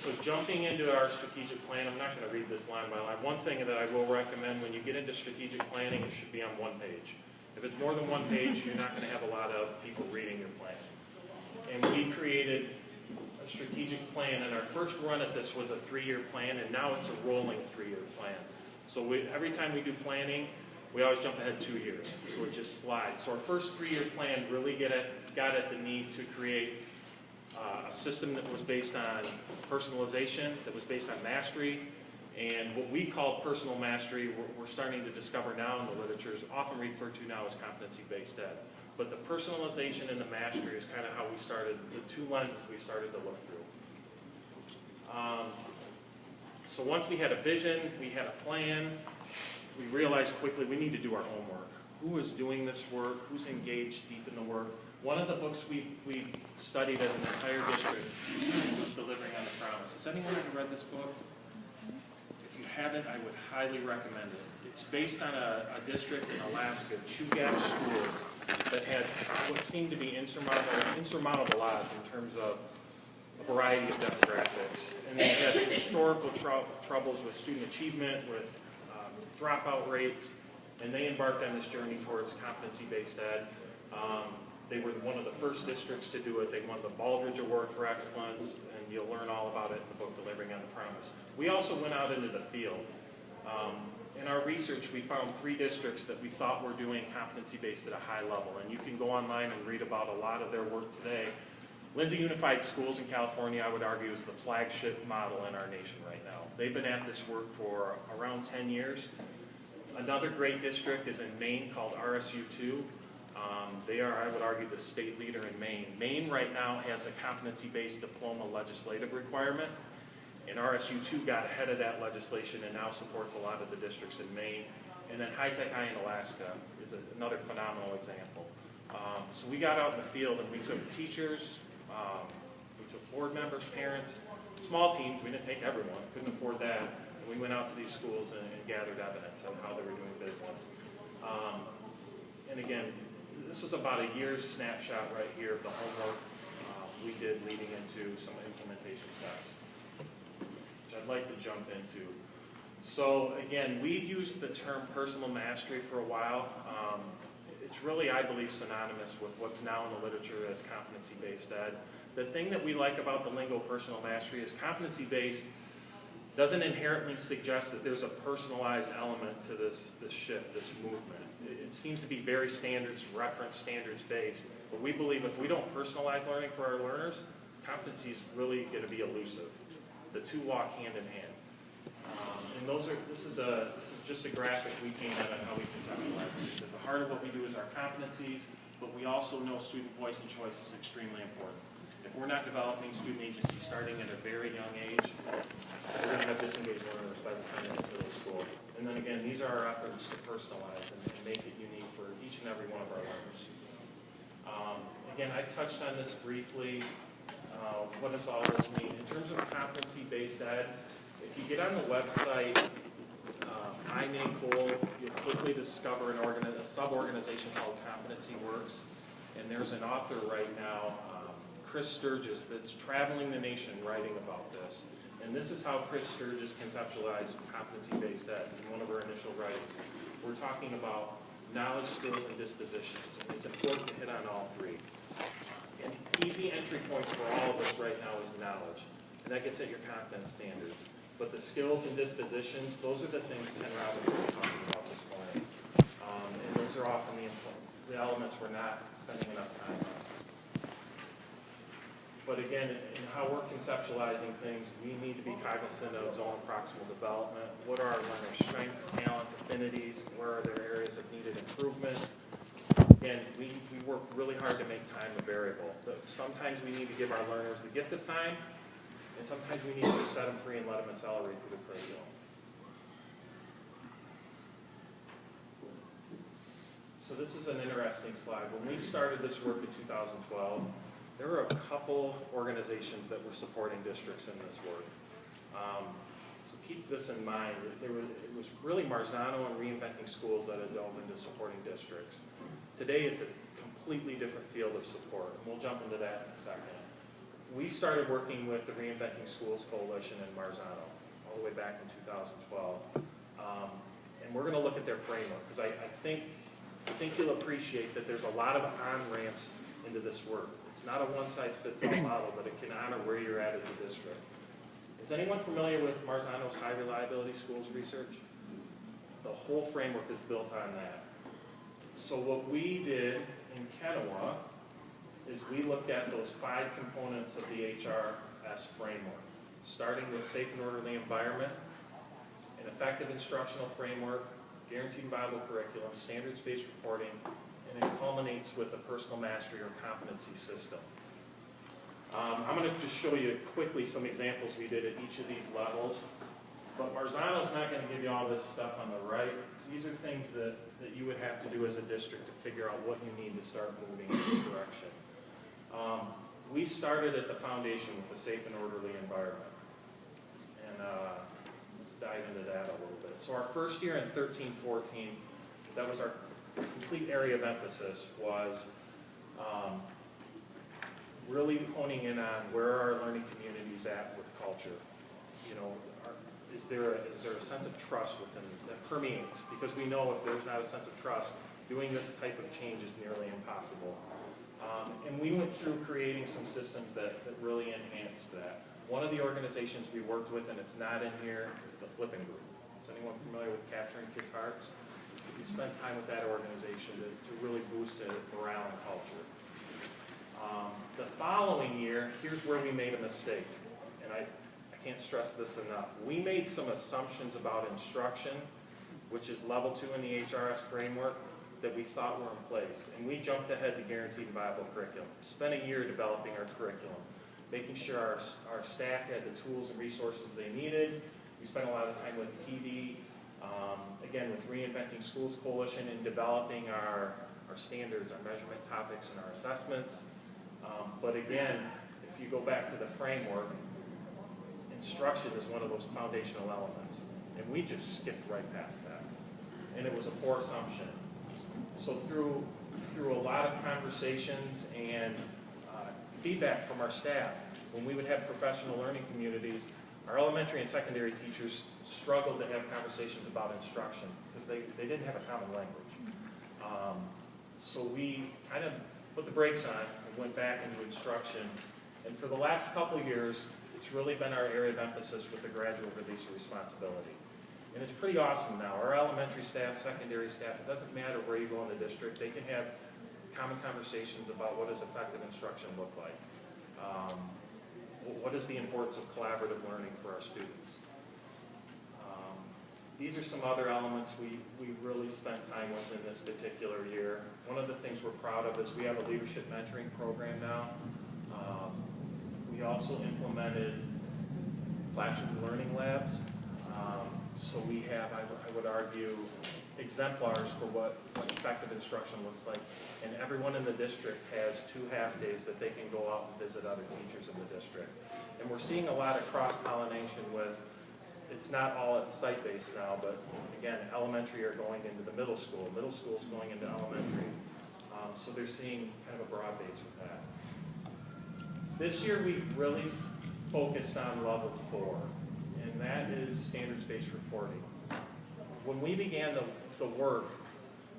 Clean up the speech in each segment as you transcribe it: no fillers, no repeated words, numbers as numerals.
So jumping into our strategic plan, I'm not going to read this line by line. One thing that I will recommend when you get into strategic planning, it should be on one page. If it's more than one page, you're not going to have a lot of people reading your plan. And we created a strategic plan, and our first run at this was a 3-year plan, and now it's a rolling 3-year plan. So every time we do planning, we always jump ahead 2 years, so it just slides. So our first 3-year plan really got at the need to create a system that was based on personalization, that was based on mastery, and what we call personal mastery, we're starting to discover now in the literature, is often referred to now as competency-based ed. But the personalization and the mastery is kind of how we started, the two lenses we started to look through. So once we had a vision, we had a plan, we realized quickly we need to do our homework. Who is doing this work? Who's engaged deep in the work? One of the books we studied as an entire district was Delivering on the Promise. Has anyone ever read this book? If you haven't, I would highly recommend it. It's based on a district in Alaska, Chugach schools, that had what seemed to be insurmountable odds in terms of a variety of demographics. And they had historical troubles with student achievement, with dropout rates, and they embarked on this journey towards competency-based ed. They were one of the first districts to do it. They won the Baldrige Award for Excellence, and you'll learn all about it in the book, Delivering on the Promise. We also went out into the field. In our research, we found 3 districts that we thought were doing competency-based at a high level, and you can go online and read about a lot of their work today. Lindsay Unified Schools in California, I would argue, is the flagship model in our nation right now. They've been at this work for around 10 years. Another great district is in Maine called RSU2. They are, I would argue, the state leader in Maine. Maine right now has a competency-based diploma legislative requirement, and RSU2 got ahead of that legislation and now supports a lot of the districts in Maine. And then High Tech High in Alaska is another phenomenal example. So we got out in the field and we took teachers, we took board members, parents, small teams. We didn't take everyone, couldn't afford that. And we went out to these schools and gathered evidence on how they were doing business. And again, this was about a year's snapshot right here of the homework we did leading into some implementation steps, which I'd like to jump into. So again, we've used the term personal mastery for a while. It's really, I believe, synonymous with what's now in the literature as competency-based ed. The thing that we like about the lingo personal mastery is competency-based doesn't inherently suggest that there's a personalized element to this shift, this movement. It seems to be very standards, reference, standards-based. But we believe if we don't personalize learning for our learners, competency is really going to be elusive. The two walk hand in hand. And this is just a graphic we came at on how we conceptualize it. At the heart of what we do is our competencies, but we also know student voice and choice is extremely important. If we're not developing student agency starting at a very young age, we're going to have disengaged learners by the time they get to middle school. And then again, these are our efforts to personalize and make it unique for each and every one of our learners. Again, I touched on this briefly. What does all this mean? In terms of competency-based ed, if you get on the website, iNACOL, you'll quickly discover a sub-organization called Competency Works. And there's an author right now, Chris Sturgis, that's traveling the nation writing about this. And this is how Chris Sturgis conceptualized competency-based ed in one of her initial writings. We're talking about knowledge, skills, and dispositions. It's important to hit on all 3. An easy entry point for all of us right now is knowledge, and that gets at your content standards. But the skills and dispositions, those are the things Ken Robbins was talking about this morning. And those are often the elements we're not spending enough time on. But again, in how we're conceptualizing things, we need to be cognizant of zone and proximal development. What are our learners' strengths, talents, affinities? Where are there areas of needed improvement? Again, we work really hard to make time a variable. But sometimes we need to give our learners the gift of time, and sometimes we need to just set them free and let them accelerate through the curriculum. So this is an interesting slide. When we started this work in 2012, there were a couple organizations that were supporting districts in this work. So keep this in mind. It was really Marzano and Reinventing Schools that had delved into supporting districts. Today it's a completely different field of support, and we'll jump into that in a second. we started working with the Reinventing Schools Coalition in Marzano, all the way back in 2012. And we're going to look at their framework, because I think you'll appreciate that there's a lot of on-ramps into this work. It's not a one-size-fits-all model, but it can honor where you're at as a district. Is anyone familiar with Marzano's high reliability schools research? The whole framework is built on that. So what we did in Kenowa is we looked at those 5 components of the HRS framework, starting with safe and orderly environment, an effective instructional framework, guaranteed and viable curriculum, standards-based reporting, and it culminates with a personal mastery or competency system. I'm going to just show you quickly some examples we did at each of these levels, but Marzano's not going to give you all this stuff on the right. These are things that you would have to do as a district to figure out what you need to start moving in this direction. We started at the foundation with a safe and orderly environment, and let's dive into that a little bit. So our first year in 13-14, that was our complete area of emphasis, was really honing in on where are our learning communities at with culture. You know, is there a sense of trust within that permeates? Because we know if there's not a sense of trust, doing this type of change is nearly impossible. And we went through creating some systems that really enhanced that. One of the organizations we worked with, and it's not in here, is the Flipping Group. Is anyone familiar with Capturing Kids' Hearts? We spent time with that organization to really boost morale and culture. The following year, here's where we made a mistake, and I can't stress this enough. We made some assumptions about instruction, which is level 2 in the HRS framework, that we thought were in place. And we jumped ahead to guaranteed and viable curriculum. Spent a year developing our curriculum, making sure our staff had the tools and resources they needed. We spent a lot of time with PD, again with Reinventing Schools Coalition, in developing our standards, our measurement topics, and our assessments. But again, if you go back to the framework, instruction is one of those foundational elements. And we just skipped right past that. And it was a poor assumption. So through a lot of conversations and feedback from our staff, when we would have professional learning communities, our elementary and secondary teachers struggled to have conversations about instruction because they didn't have a common language. So we kind of put the brakes on and went back into instruction. And for the last couple of years, it's really been our area of emphasis with the gradual release of responsibility. And it's pretty awesome now. Our elementary staff, secondary staff, it doesn't matter where you go in the district, they can have common conversations about what does effective instruction look like. What is the importance of collaborative learning for our students? These are some other elements we really spent time with in this particular year. One of the things we're proud of is we have a leadership mentoring program now. We also implemented classroom learning labs. So we have, I would argue, exemplars for what effective instruction looks like. And everyone in the district has 2 half-days that they can go out and visit other teachers in the district. And we're seeing a lot of cross-pollination with, it's not all at site-based now, but again, elementary are going into the middle school is going into elementary. So they're seeing kind of a broad base with that. This year we've really focused on level 4. And that is standards-based reporting. When we began the work,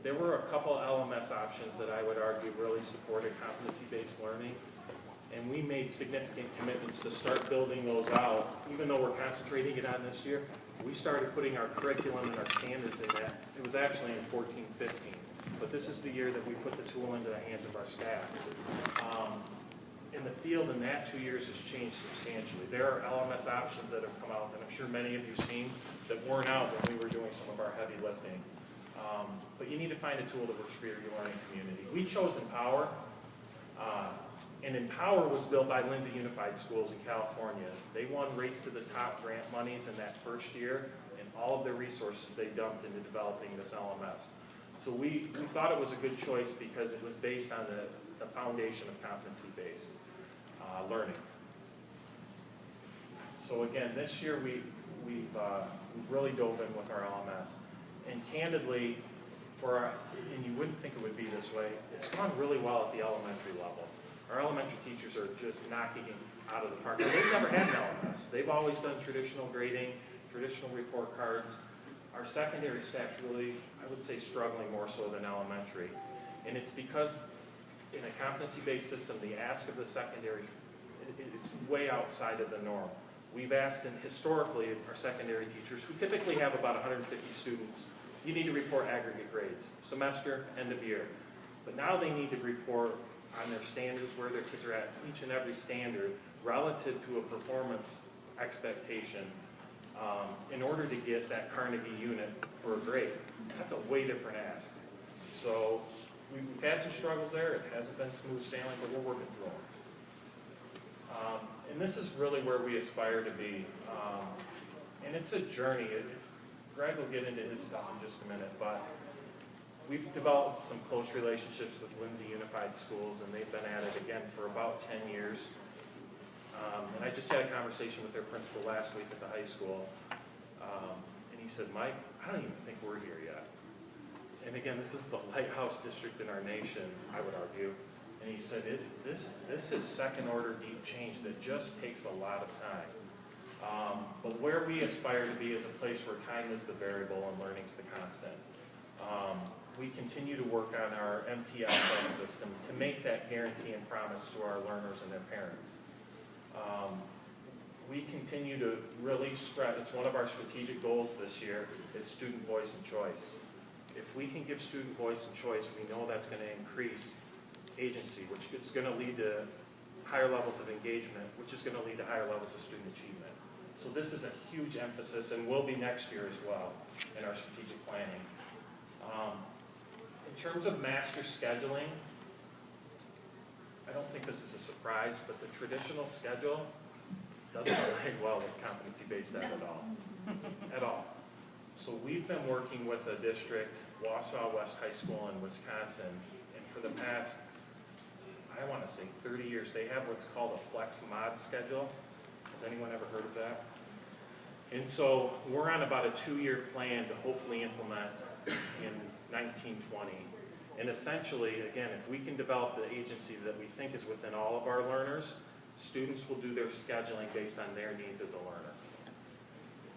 there were a couple LMS options that I would argue really supported competency-based learning, and we made significant commitments to start building those out. Even though we're concentrating it on this year, we started putting our curriculum and our standards in that. It was actually in 14-15, but this is the year that we put the tool into the hands of our staff. In the field, in that 2 years has changed substantially. There are LMS options that have come out that I'm sure many of you have seen that weren't out when we were doing some of our heavy lifting. But you need to find a tool that works for your learning community. We chose Empower, and Empower was built by Lindsay Unified Schools in California. They won Race to the Top grant monies in that first year, and all of their resources they dumped into developing this LMS. So we thought it was a good choice because it was based on the foundation of competency-based learning. So again, this year we've really dove in with our LMS, and candidly, and you wouldn't think it would be this way, it's gone really well at the elementary level. Our elementary teachers are just knocking it out of the park. They've never had an LMS. They've always done traditional grading, traditional report cards. Our secondary staff's really, I would say, struggling more so than elementary. And it's because in a competency-based system, the ask of the secondary is way outside of the norm. We've asked, and historically, our secondary teachers, who typically have about 150 students, you need to report aggregate grades, semester, end of year. But now they need to report on their standards, where their kids are at, each and every standard, relative to a performance expectation in order to get that Carnegie unit for a grade. That's a way different ask. So we've had some struggles there. It hasn't been smooth sailing, but we're working through them. And this is really where we aspire to be. And it's a journey. Greg will get into his stuff in just a minute, but we've developed some close relationships with Lindsay Unified Schools, and they've been at it again for about 10 years. And I just had a conversation with their principal last week at the high school, and he said, Mike, I don't even think we're here yet. And again, this is the lighthouse district in our nation, I would argue. And he said, this is second order deep change that just takes a lot of time. But where we aspire to be is a place where time is the variable and learning's the constant. We continue to work on our MTSS system to make that guarantee and promise to our learners and their parents. We continue to really stress, it's one of our strategic goals this year, is student voice and choice. If we can give student voice and choice, we know that's going to increase agency, which is going to lead to higher levels of engagement, which is going to lead to higher levels of student achievement. So this is a huge emphasis, and will be next year as well in our strategic planning. In terms of master scheduling, I don't think this is a surprise, but the traditional schedule doesn't align well with competency-based ed at all. At all. So we've been working with a district, Wausau West High School in Wisconsin, and for the past, I want to say 30 years, they have what's called a flex mod schedule. Has anyone ever heard of that? And so we're on about a 2-year plan to hopefully implement in 1920. And essentially, again, if we can develop the agency that we think is within all of our learners, students will do their scheduling based on their needs as a learner.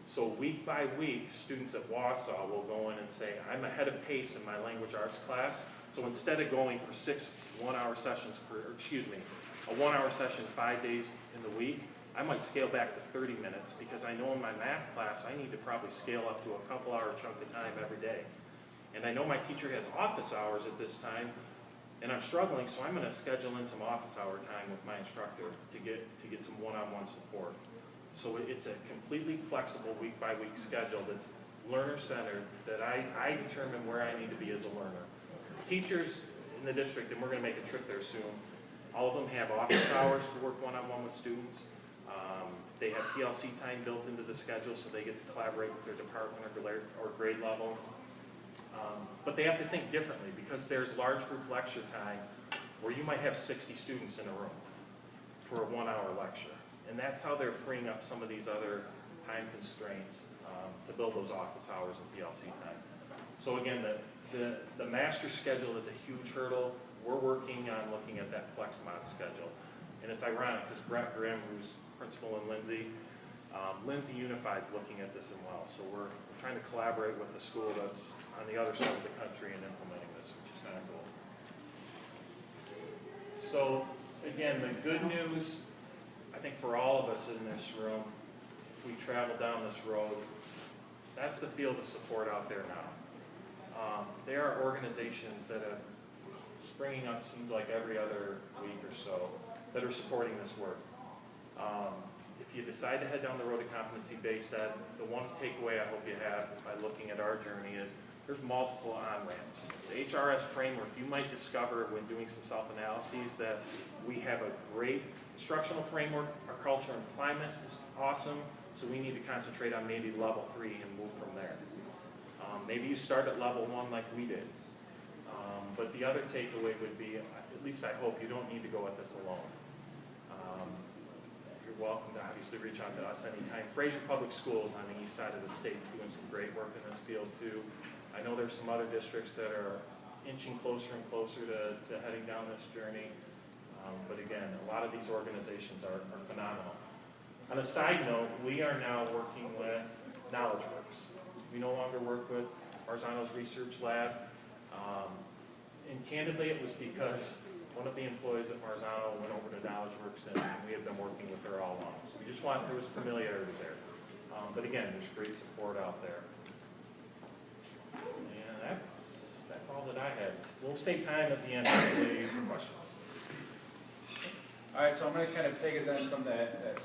So week by week, students at Wausau will go in and say, I'm ahead of pace in my language arts class, so instead of going for 6 one-hour sessions a 1-hour session 5 days in the week, I might scale back to 30 minutes because I know in my math class I need to probably scale up to a couple-hour chunk of time every day. And I know my teacher has office hours at this time, and I'm struggling, so I'm going to schedule in some office hour time with my instructor to get some one-on-one support. So it's a completely flexible week-by-week schedule that's learner-centered, that I determine where I need to be as a learner. Teachers in the district, and we're going to make a trip there soon, all of them have office hours to work one-on-one with students. They have PLC time built into the schedule, so they get to collaborate with their department or grade level. But they have to think differently because there's large group lecture time where you might have 60 students in a room for a 1-hour lecture. And that's how they're freeing up some of these other time constraints to build those office hours and PLC time. So again, the master schedule is a huge hurdle. We're working on looking at that flex mod schedule. And it's ironic because Brett Grimm, who's principal in Lindsay Unified is looking at this as well. So we're trying to collaborate with a school that's on the other side of the country and implementing this, which is kind of cool. So again, the good news, I think for all of us in this room, if we travel down this road, that's the field of support out there now. There are organizations that are springing up, seems like every other week or so, that are supporting this work. If you decide to head down the road of competency-based ed, the one takeaway I hope you have by looking at our journey is there's multiple on-ramps. The HRS framework, you might discover when doing some self-analyses that we have a great instructional framework. Our culture and climate is awesome, so we need to concentrate on maybe level 3 and move from there. Maybe you start at level 1 like we did. But the other takeaway would be, at least I hope, you don't need to go at this alone. You're welcome to obviously reach out to us anytime. Fraser Public Schools on the east side of the state is doing some great work in this field too. I know there's some other districts that are inching closer and closer to heading down this journey. But again, a lot of these organizations are phenomenal. On a side note, we are now working with KnowledgeWorks. We no longer work with Marzano's Research Lab. And candidly, it was because one of the employees at Marzano went over to KnowledgeWorks, and we have been working with her all along. So we just wanted, there was familiarity there. But again, there's great support out there. And that's all that I had. We'll save time at the end for questions. All right, so I'm going to kind of take it then from that